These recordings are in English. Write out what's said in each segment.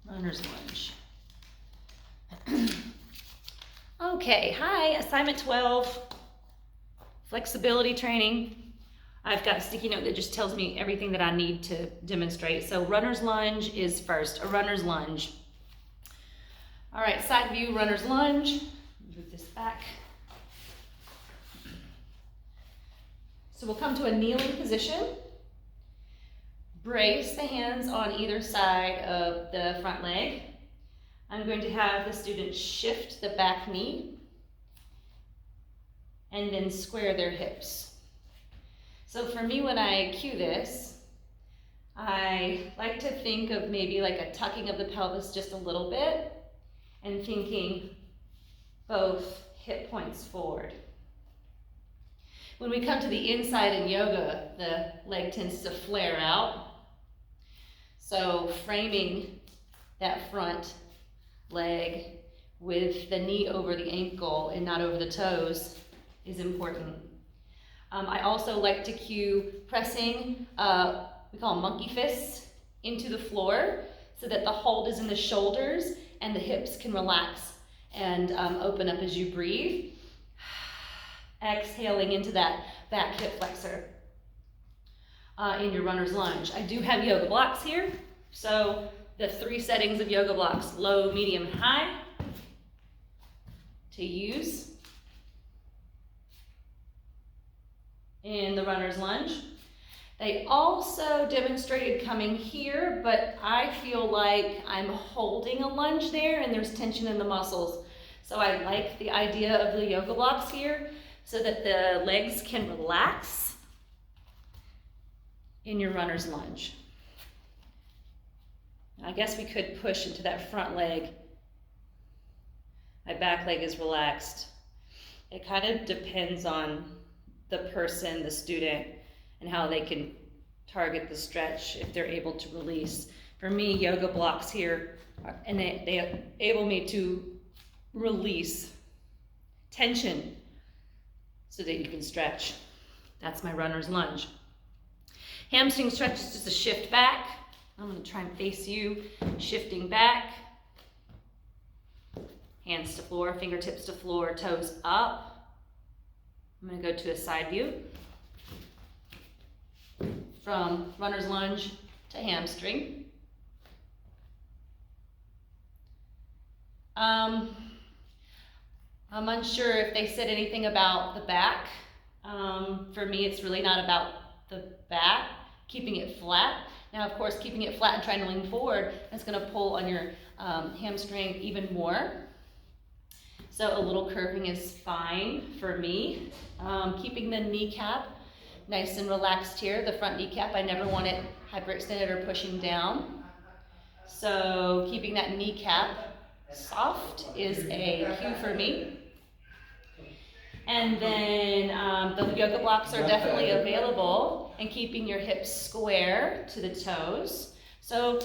Runner's lunge. Okay, hi, assignment 12, flexibility training. I've got a sticky note that just tells me everything that I need to demonstrate. So runner's lunge is first, a runner's lunge. All right, side view, runner's lunge. Move this back. So we'll come to a kneeling position. Brace the hands on either side of the front leg. I'm going to have the student shift the back knee and then square their hips. So for me, when I cue this, I like to think of maybe like a tucking of the pelvis just a little bit and thinking both hip points forward. When we come to the inside in yoga, the leg tends to flare out. So framing that front leg with the knee over the ankle and not over the toes is important. I also like to cue pressing, we call them monkey fists, into the floor so that the hold is in the shoulders and the hips can relax and open up as you breathe. Exhaling into that back hip flexor in your runner's lunge. I do have yoga blocks here. So the 3 settings of yoga blocks, low, medium, high, to use in the runner's lunge. They also demonstrated coming here, but I feel like I'm holding a lunge there and there's tension in the muscles. So I like the idea of the yoga blocks here so that the legs can relax in your runner's lunge. I guess we could push into that front leg. My back leg is relaxed. It kind of depends on the person, the student, and how they can target the stretch if they're able to release. For me, yoga blocks here, and they enable me to release tension so that you can stretch. That's my runner's lunge. Hamstring stretch is just a shift back. I'm going to try and face you, shifting back. Hands to floor, fingertips to floor, toes up. I'm going to go to a side view. From runner's lunge to hamstring. I'm unsure if they said anything about the back. For me, it's really not about the back, keeping it flat. Now, of course, keeping it flat and trying to lean forward, that's going to pull on your hamstring even more. So a little curving is fine for me. Keeping the kneecap nice and relaxed here. The front kneecap, I never want it hyperextended or pushing down. So keeping that kneecap soft is a cue for me. And then the yoga blocks are definitely available, and keeping your hips square to the toes. So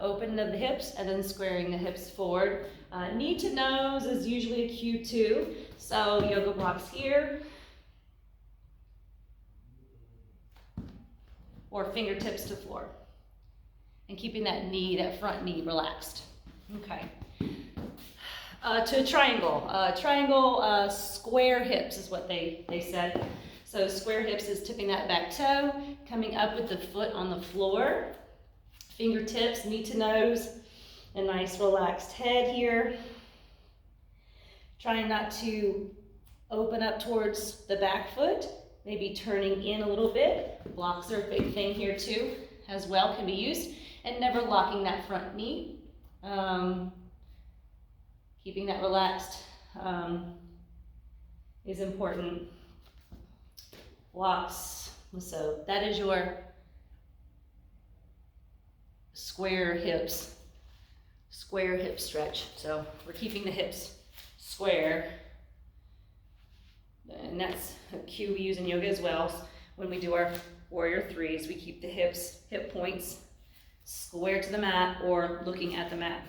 open of the hips and then squaring the hips forward. Knee to nose is usually a cue too. So yoga blocks here. Or fingertips to floor. And keeping that knee, that front knee relaxed. Okay. To a triangle. Triangle square hips is what they said. So square hips is tipping that back toe, coming up with the foot on the floor. Fingertips, knee to nose. A nice relaxed head here. Trying not to open up towards the back foot. Maybe turning in a little bit. Blocks are a big thing here too, as well, can be used. And never locking that front knee. Keeping that relaxed is important. Blocks. So that is your square hips. Square hip stretch. So we're keeping the hips square. And that's a cue we use in yoga as well. When we do our warrior threes, we keep the hips, hip points square to the mat or looking at the mat.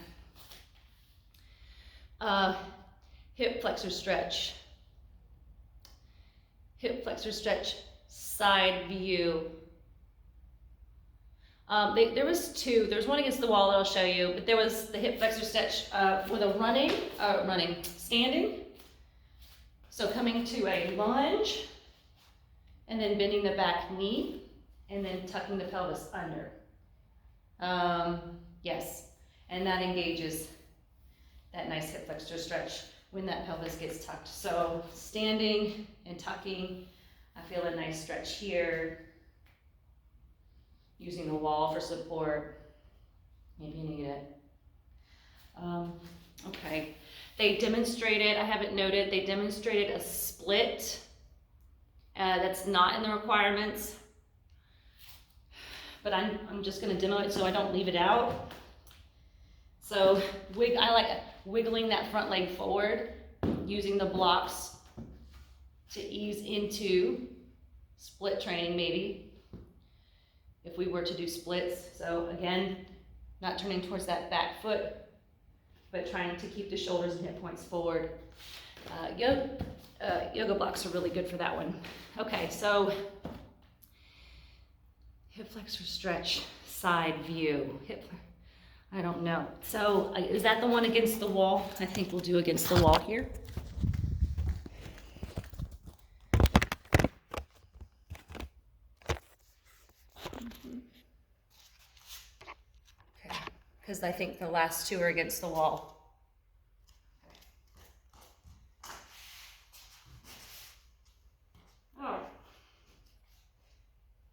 Hip flexor stretch. Hip flexor stretch, side view. There was two. There's one against the wall that I'll show you, but there was the hip flexor stretch with a standing. So coming to a lunge, and then bending the back knee, and then tucking the pelvis under. Yes, and that engages that nice hip flexor stretch when that pelvis gets tucked. So standing and tucking, I feel a nice stretch here. Using the wall for support. Maybe you need it. Okay. They demonstrated, I haven't noted, they demonstrated a split. That's not in the requirements. But I'm just going to demo it so I don't leave it out. So I like wiggling that front leg forward, using the blocks to ease into split training maybe, if we were to do splits. So again, not turning towards that back foot, but trying to keep the shoulders and hip points forward. Yoga blocks are really good for that one. Okay, so hip flexor stretch, side view. I don't know. So is that the one against the wall? I think we'll do against the wall here. Okay, because I think the last two are against the wall. Oh.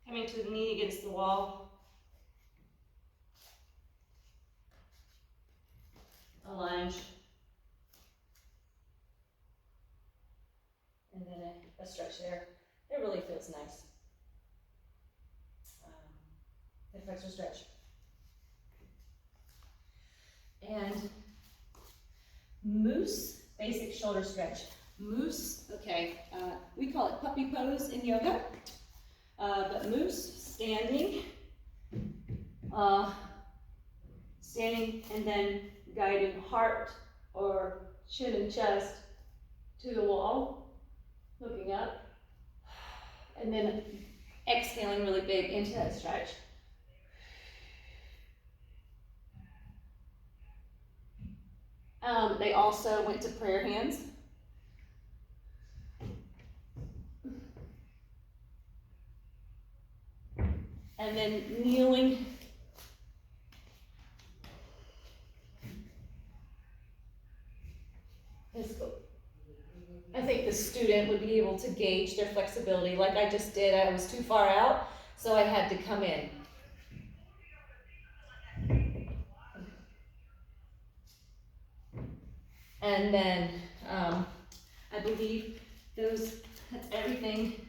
Coming to the knee against the wall. A lunge, and then a stretch there. It really feels nice. Hip flexor stretch. And moose, basic shoulder stretch. Moose, okay, we call it puppy pose in yoga, but moose, standing, and then guiding heart or chin and chest to the wall, looking up, and then exhaling really big into that stretch. They also went to prayer hands. And then kneeling. I think the student would be able to gauge their flexibility like I just did. I was too far out, so I had to come in. And then I believe that's everything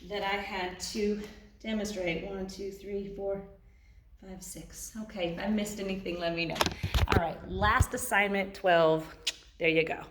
that I had to demonstrate. 1, 2, 3, 4, 5, 6. Okay, if I missed anything, let me know. All right, last assignment 12. There you go.